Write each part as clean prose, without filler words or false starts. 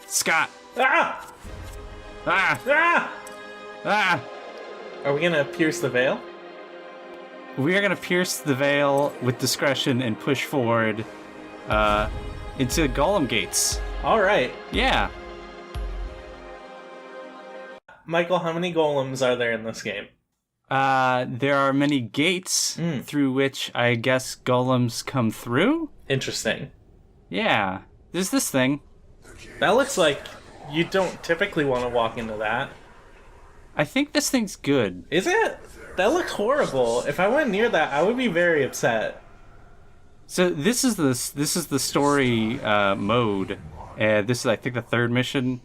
Scott. Ah! Ah! Ah! Ah! Are we gonna pierce the veil? We are going to pierce the veil with discretion and push forward into Golem Gates. All right. Yeah. Michael, how many golems are there in this game? There are many gates through which I guess golems come through. Interesting. Yeah. There's this thing. That looks like you don't typically want to walk into that. I think this thing's good. Is it? That looks horrible. If I went near that, I would be very upset. So this is the story mode. This is, I think, the third mission.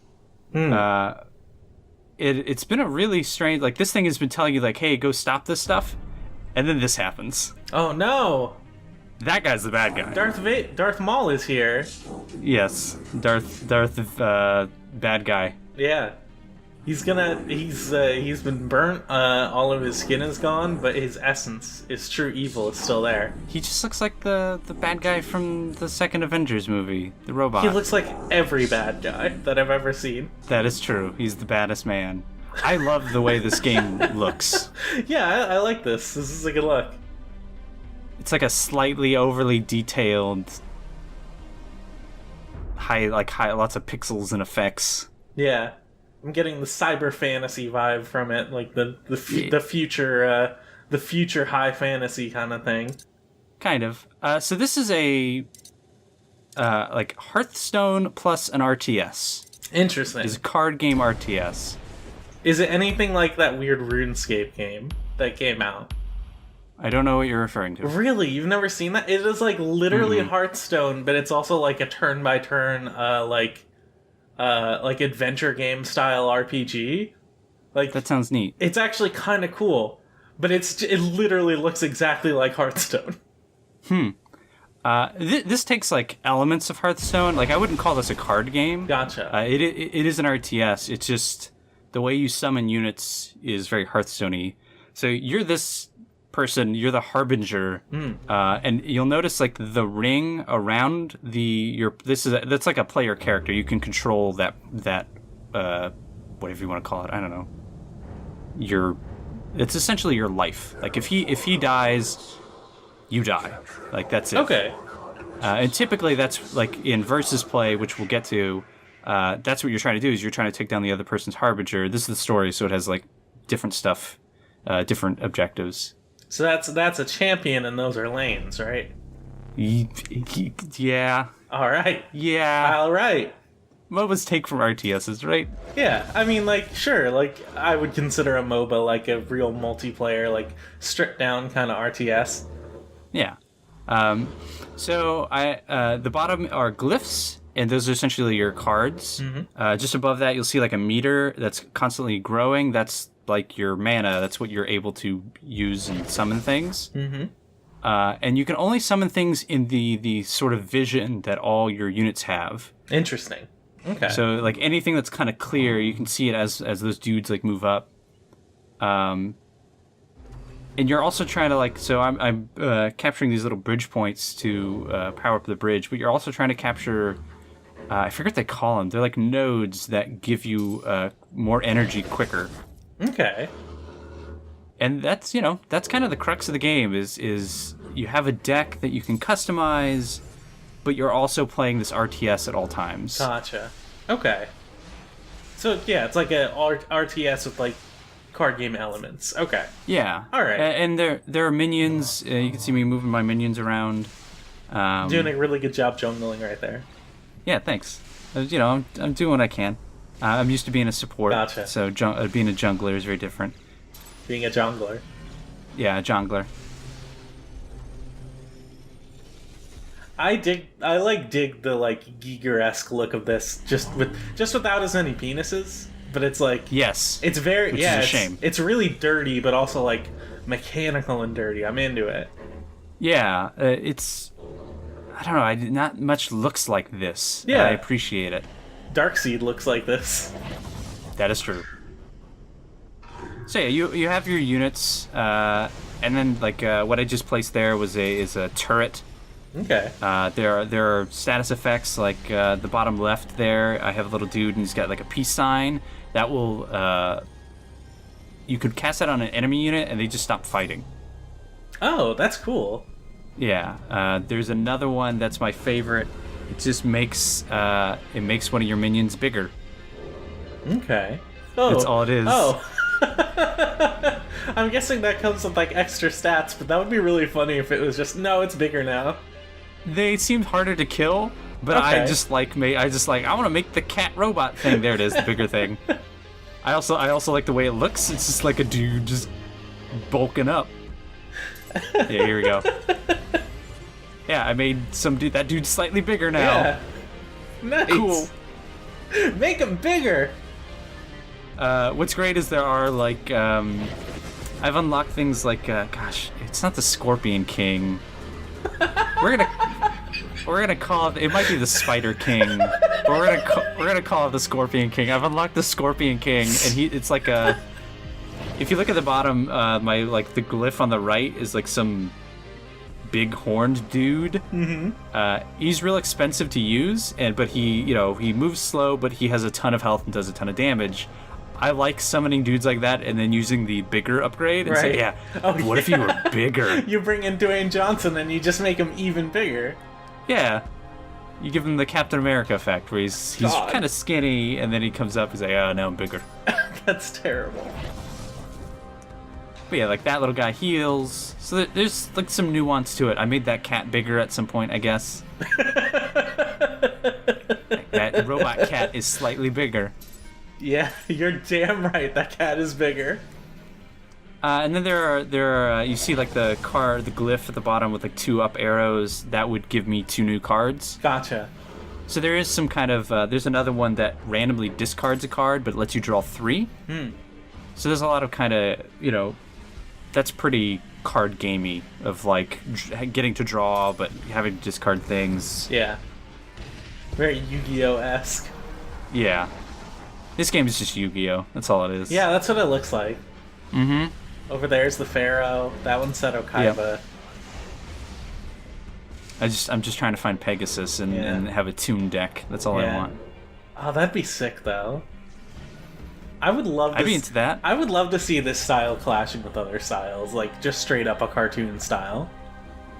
It's been a really strange... Like, this thing has been telling you, like, hey, go stop this stuff. And then this happens. Oh, no. That guy's the bad guy. Darth Maul is here. Yes. Darth bad guy. Yeah. He's been burnt, all of his skin is gone, but his essence, his true evil, is still there. He just looks like the bad guy from the second Avengers movie, the robot. He looks like every bad guy that I've ever seen. That is true. He's the baddest man. I love the way this game looks. Yeah, I like this. This is a good look. It's like a slightly overly detailed, high, lots of pixels and effects. Yeah. I'm getting the cyber fantasy vibe from it, like the future high fantasy kind of thing. Kind of. So this is a like Hearthstone plus an RTS. Interesting. It's a card game RTS. Is it anything like that weird RuneScape game that came out? I don't know what you're referring to. Really? You've never seen that? It is like literally Hearthstone, but it's also like a turn-by-turn like adventure game style RPG. Like, that sounds neat. It's actually kind of cool, but it literally looks exactly like Hearthstone. This takes like elements of Hearthstone. Like, I wouldn't call this a card game. Gotcha. It is an RTS. It's just the way you summon units is very Hearthstone-y. So you're this person, you're the Harbinger, and you'll notice like the ring around that's like a player character. You can control that whatever you want to call it. I don't know. It's essentially your life. Like if he dies, you die. Like that's it. Okay. And typically that's like in versus play, which we'll get to. That's what you're trying to do, is you're trying to take down the other person's Harbinger. This is the story, so it has like different stuff, different objectives. So that's a champion, and those are lanes, right? Yeah. All right. Yeah. All right. MOBAs take from RTSs, right? Yeah. I mean, like, sure. Like, I would consider a MOBA like a real multiplayer, like stripped down kind of RTS. Yeah. So the bottom are glyphs, and those are essentially your cards. Just above that, you'll see like a meter that's constantly growing. That's like your mana. That's what you're able to use and summon things. And you can only summon things in the sort of vision that all your units have. Interesting. Okay. So like anything that's kind of clear, you can see it as those dudes like move up. And you're also trying to like, so I'm capturing these little bridge points to power up the bridge, but you're also trying to capture, I forget what they call them. They're like nodes that give you more energy quicker. Okay. And that's kind of the crux of the game is you have a deck that you can customize, but you're also playing this RTS at all times. Gotcha. Okay. So yeah, it's like a RTS with like card game elements. Okay. Yeah. All right. And there are minions. You can see me moving my minions around. Doing a really good job jungling right there. Yeah, thanks. I'm doing what I can. I'm used to being a support. Gotcha. So being a jungler is very different. Being a jungler. Yeah, a jungler. I dig the like Giger-esque look of this, just without as many penises. But it's like, yes, it's very which is a shame. It's really dirty, but also like mechanical and dirty. I'm into it. Yeah, it's, I don't know. Not much looks like this. Yeah, I appreciate it. Darkseid looks like this. That is true. So yeah, you have your units, and then like what I just placed there is a turret Okay. There are status effects like the bottom left there. I have a little dude and he's got like a peace sign that will. You could cast that on an enemy unit and they just stop fighting. Oh, that's cool. Yeah. There's another one that's my favorite. It just makes one of your minions bigger. Okay. Oh. That's all it is. Oh. I'm guessing that comes with like extra stats, but that would be really funny if it was just no, it's bigger now. They seemed harder to kill, but Okay. I want to make the cat robot thing. There it is, the bigger thing. I also like the way it looks. It's just like a dude just bulking up. Yeah, here we go. Yeah, I made that dude's slightly bigger now. Yeah. Nice. Cool. Make him bigger. What's great is there are like I've unlocked things like gosh, it's not the Scorpion King. We're gonna call it might be the Spider King. But we're gonna call it the Scorpion King. I've unlocked the Scorpion King, and it's like a. If you look at the bottom, the glyph on the right is like some big horned dude. Mm-hmm. He's real expensive to use, but he moves slow, but he has a ton of health and does a ton of damage. I like summoning dudes like that and then using the bigger upgrade and say, what if you were bigger? You bring in Dwayne Johnson and you just make him even bigger. Yeah. You give him the Captain America effect where he's kind of skinny and then he comes up and he's like, oh, now I'm bigger. That's terrible. But yeah, like that little guy heals. So there's like some nuance to it. I made that cat bigger at some point, I guess. That robot cat is slightly bigger. Yeah, you're damn right. That cat is bigger. And then there are you see like the glyph at the bottom with like 2 up arrows. That would give me 2 new cards. Gotcha. So there is some kind of there's another one that randomly discards a card but lets you draw 3. So there's a lot of kind of that's pretty card gamey of like getting to draw but having to discard things. Yeah. Very Yu-Gi-Oh-esque. Yeah. This game is just Yu-Gi-Oh. That's all it is. Yeah, that's what it looks like. Mm-hmm. Over there's the Pharaoh. That one's Seto Kaiba. Yep. I'm just trying to find Pegasus and have a Toon deck. That's all I want. Oh, that'd be sick though. I'd be into that. I would love to see this style clashing with other styles, like just straight up a cartoon style.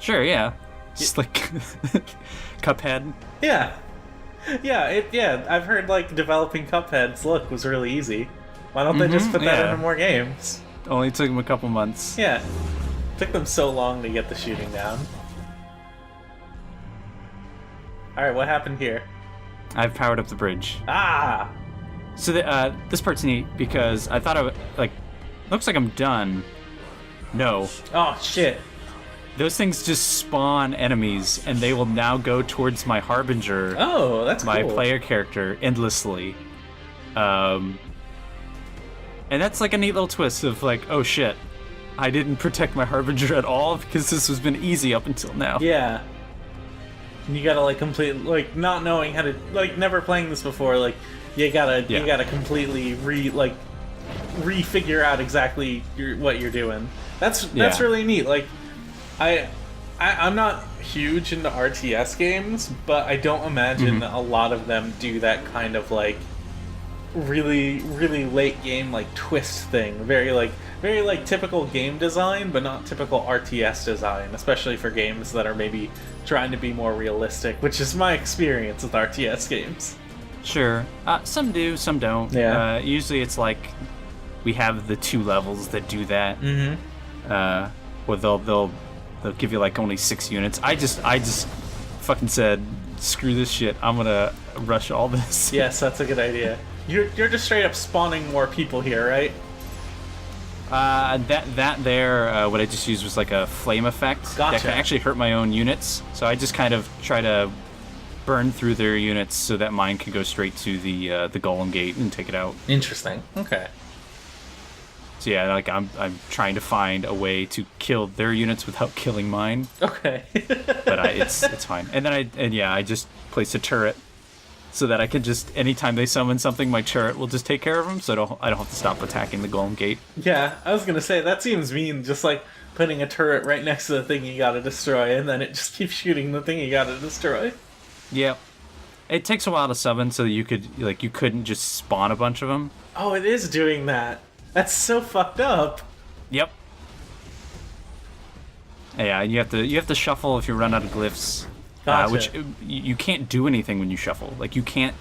Sure, yeah. Just like Cuphead. Yeah. Yeah, I've heard like developing Cuphead's look was really easy. Why don't they just put that into more games? Only took them a couple months. Yeah. Took them so long to get the shooting down. Alright, what happened here? I've powered up the bridge. Ah! So this part's neat because I thought looks like I'm done. No. Oh, shit. Those things just spawn enemies, and they will now go towards my Harbinger. Oh, that's my cool. player character endlessly. And that's like a neat little twist of like, oh shit, I didn't protect my Harbinger at all because this has been easy up until now. Yeah. And you gotta like like not knowing how to like never playing this before, like you gotta completely refigure out exactly what you're doing. That's really neat. Like I'm not huge into RTS games, but I don't imagine that a lot of them do that kind of like really late game like twist thing. Very typical game design, but not typical RTS design, especially for games that are maybe trying to be more realistic, which is my experience with RTS games. Sure. Some do, some don't. Yeah. Usually it's like we have the 2 levels that do that. Or they'll give you like only 6 units. I just fucking said, screw this shit. I'm gonna rush all this. Yes, that's a good idea. You're just straight up spawning more people here, right? What I just used was like a flame effect. Gotcha. That can actually hurt my own units. So I just kind of try to burn through their units so that mine can go straight to the Golem Gate and take it out. Interesting. Okay. So yeah, like I'm trying to find a way to kill their units without killing mine. Okay. But it's fine. And then I just placed a turret so that I can just, anytime they summon something, my turret will just take care of them, so I don't have to stop attacking the Golem Gate. Yeah, I was gonna say, that seems mean, just like putting a turret right next to the thing you gotta destroy, and then it just keeps shooting the thing you gotta destroy. Yep. It takes a while to summon, so you couldn't just spawn a bunch of them. Oh, it is doing that. That's so fucked up. Yep. Yeah, and you have to shuffle if you run out of glyphs. Gotcha. Which you can't do anything when you shuffle. Like, you can't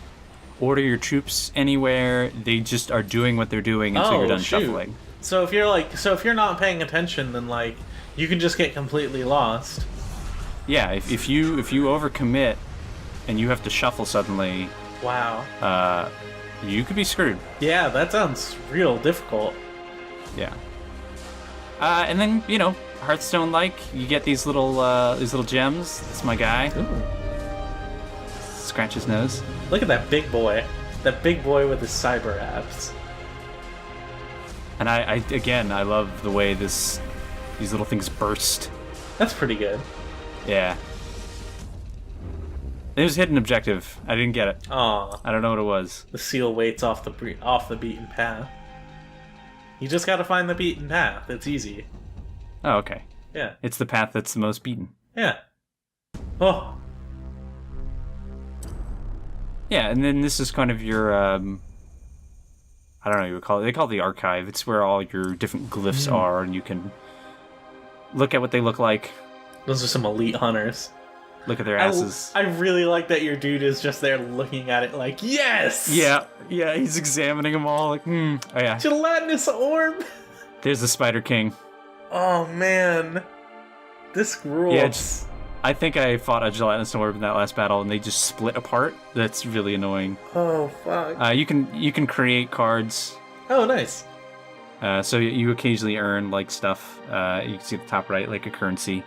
order your troops anywhere. They just are doing what they're doing until you're done shuffling. So if you're not paying attention, then like you can just get completely lost. Yeah, if you overcommit and you have to shuffle suddenly, wow. You could be screwed. Yeah, that sounds real difficult. Yeah. And then, Hearthstone-like, you get these little gems. That's my guy. Ooh. Scratch his nose. Look at that big boy. That big boy with his cyber abs. And I love the way these little things burst. That's pretty good. Yeah. It was hidden objective. I didn't get it. Aw. I don't know what it was. The seal waits off the beaten path. You just gotta find the beaten path. It's easy. Oh, okay. Yeah. It's the path that's the most beaten. Yeah. Oh. Yeah, and then this is kind of your, I don't know what you would call it. They call it the archive. It's where all your different glyphs are, and you can look at what they look like. Those are some elite hunters. Look at their asses. I really like that your dude is just there looking at it like, yes! Yeah, he's examining them all like, Oh, yeah. Gelatinous orb! There's the Spider King. Oh, man. This rules. Yeah, I think I fought a gelatinous orb in that last battle, and they just split apart. That's really annoying. Oh, fuck. You can create cards. Oh, nice. So you occasionally earn, like, stuff. You can see at the top right, like a currency.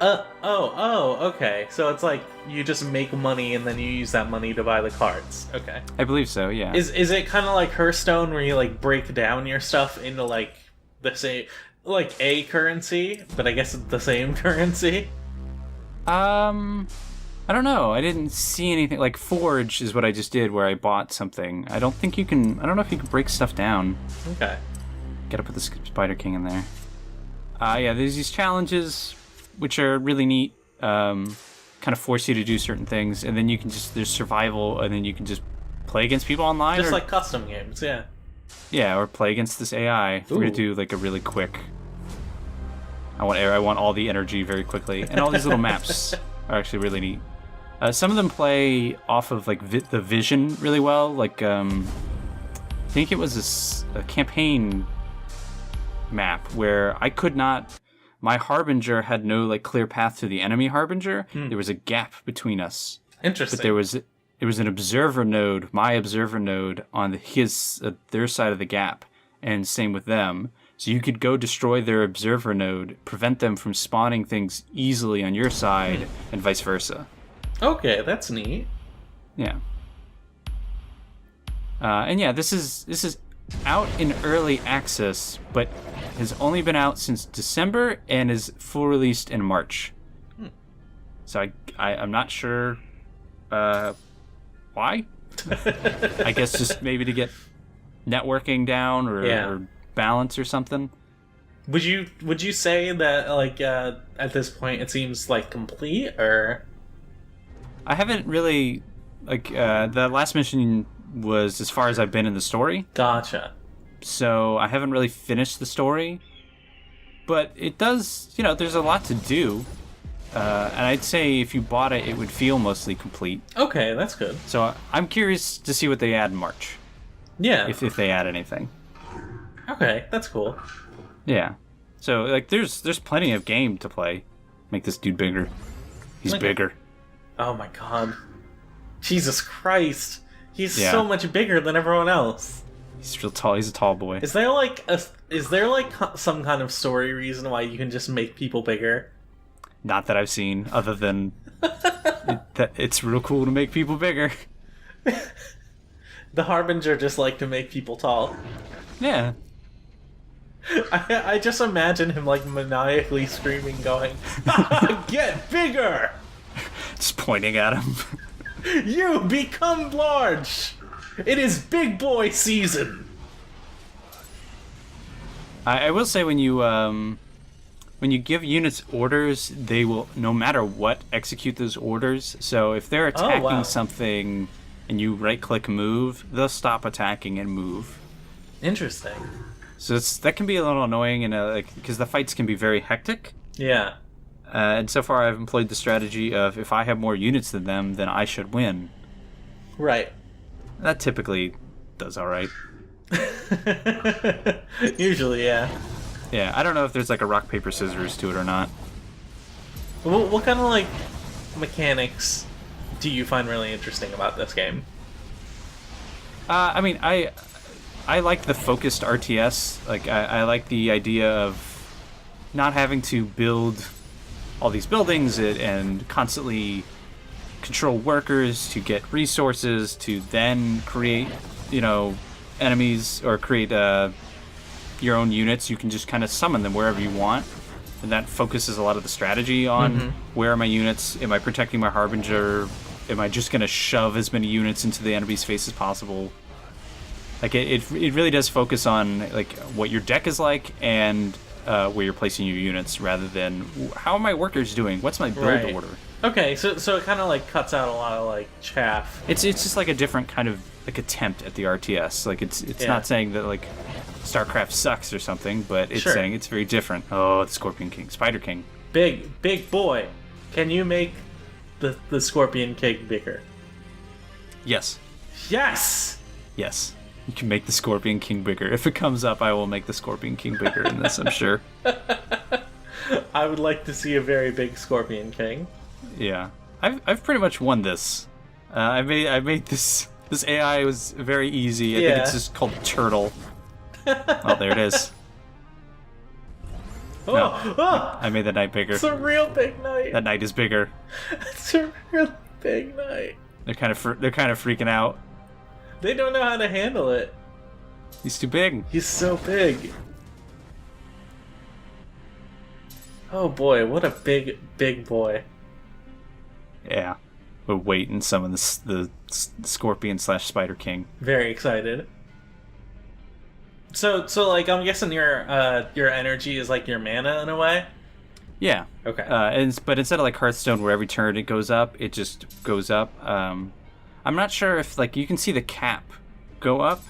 Okay. So it's like you just make money and then you use that money to buy the cards. Okay. I believe so, yeah. Is it kind of like Hearthstone where you like break down your stuff into like the same, like a currency, but I guess it's the same currency? I don't know. I didn't see anything. Like, Forge is what I just did where I bought something. I don't know if you can break stuff down. Okay. Gotta put the Spider King in there. Yeah, there's these challenges, which are really neat. Kind of force you to do certain things, and then you can there's survival, and then you can just play against people online. Just like custom games, yeah. Yeah, or play against this AI. Ooh. We're gonna do like a really quick. I want all the energy very quickly, and all these little maps are actually really neat. Some of them play off of like the vision really well. Like I think it was a campaign map where I could not. My Harbinger had no like clear path to the enemy Harbinger. There was a gap between us. Interesting. But there was an observer node, my observer node, on their side of the gap, and same with them. So you could go destroy their observer node, prevent them from spawning things easily on your side, and vice versa. Okay, that's neat. Yeah. And yeah, this is out in early access, but has only been out since December and is full released in March. So I'm not sure why. I guess just maybe to get networking down or balance or something. Would you say that like at this point it seems like complete, or? I haven't really the last mission was as far as I've been in the story. Gotcha. So I haven't really finished the story, but it does, there's a lot to do. And I'd say if you bought it, it would feel mostly complete. Okay, that's good. So I'm curious to see what they add in March. Yeah. If they add anything. Okay, that's cool. Yeah. So like there's plenty of game to play. Make this dude bigger. He's bigger. Oh my god. Jesus Christ. He's so much bigger than everyone else. He's real tall. He's a tall boy. Is there like some kind of story reason why you can just make people bigger? Not that I've seen, other than it's real cool to make people bigger. The Harbinger just like to make people tall. Yeah. I just imagine him like maniacally screaming, going, "Get bigger!" Just pointing at him. You become large! It is big boy season! I will say when you give units orders, they will, no matter what, execute those orders. So if they're attacking something and you right-click move, they'll stop attacking and move. Interesting. So that can be a little annoying, and because the fights can be very hectic. Yeah. And so far I've employed the strategy of if I have more units than them, then I should win. Right. That typically does all right. Usually, yeah. Yeah, I don't know if there's like a rock, paper, scissors to it or not. What kind of, like, mechanics do you find really interesting about this game? I mean, I like the focused RTS. Like, I like the idea of not having to build all these buildings and constantly control workers to get resources to then create, enemies or create your own units. You can just kind of summon them wherever you want, and that focuses a lot of the strategy on where are my units? Am I protecting my Harbinger? Am I just going to shove as many units into the enemy's face as possible? Like it really does focus on like what your deck is like and where you're placing your units, rather than how are my workers doing? What's my build order? Okay, so it kind of like cuts out a lot of like chaff. It's just like a different kind of like attempt at the RTS. Like it's not saying that like StarCraft sucks or something, but it's saying it's very different. Oh, the Scorpion King, Spider King, big boy. Can you make the Scorpion King bigger? Yes. Yes. Yes. You can make the Scorpion King bigger. If it comes up, I will make the Scorpion King bigger in this, I'm sure. I would like to see a very big Scorpion King. Yeah. I've pretty much won this. I made this AI was very easy. I think it's just called Turtle. Oh, there it is. I made the knight bigger. It's a real big knight. That knight is bigger. It's a real big knight. They're kind of freaking out. They don't know how to handle it. He's too big. He's so big. Oh boy, what a big boy. Yeah. We'll wait and summon the Scorpion / Spider King. Very excited. So like I'm guessing your energy is like your mana in a way? Yeah. Okay. But instead of like Hearthstone where every turn it goes up, it just goes up. I'm not sure if like you can see the cap go up.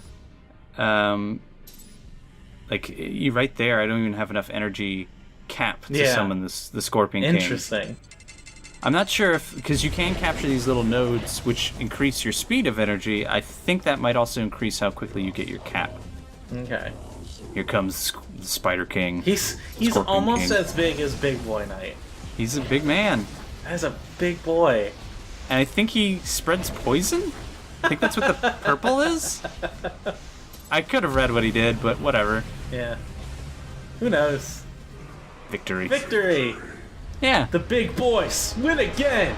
Like you right there, I don't even have enough energy cap to summon the Scorpion King. Interesting. I'm not sure if, because you can capture these little nodes which increase your speed of energy. I think that might also increase how quickly you get your cap. Okay. Here comes the Spider King. He's almost as big as Big Boy Knight. He's a big man. That's a big boy. And I think he spreads poison? I think that's what the purple is? I could have read what he did, but whatever. Yeah. Who knows? Victory. Victory! Yeah. The big boys win again!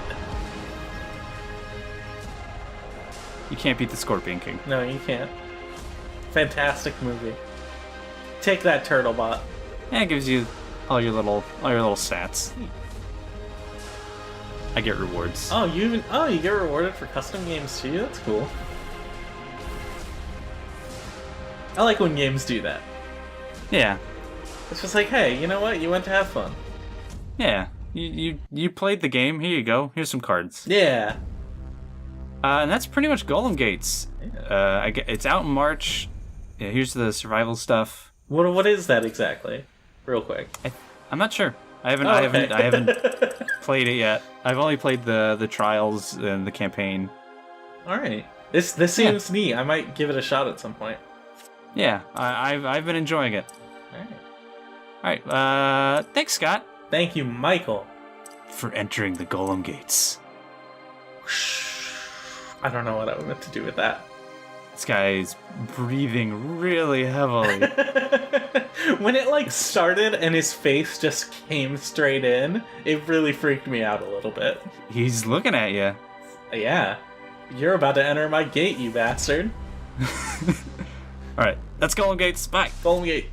You can't beat the Scorpion King. No, you can't. Fantastic movie. Take that, Turtlebot. Yeah, it gives you all your little stats. I get rewards. Oh, you get rewarded for custom games too? That's cool. I like when games do that. Yeah. It's just like, hey, you know what? You went to have fun. Yeah. You played the game. Here you go. Here's some cards. Yeah. And that's pretty much Golem Gates. Yeah. It's out in March. Yeah, here's the survival stuff. What is that exactly? Real quick. I'm not sure. I haven't played it yet. I've only played the trials and the campaign. All right. This seems neat. I might give it a shot at some point. Yeah, I've been enjoying it. All right. Thanks, Scott. Thank you, Michael, for entering the Golem Gates. I don't know what I meant to do with that. This guy's breathing really heavily. When it started and his face just came straight in, it really freaked me out a little bit. He's looking at you. Yeah. You're about to enter my gate, you bastard. Alright, that's Golem Gates. Bye. Golem Gate.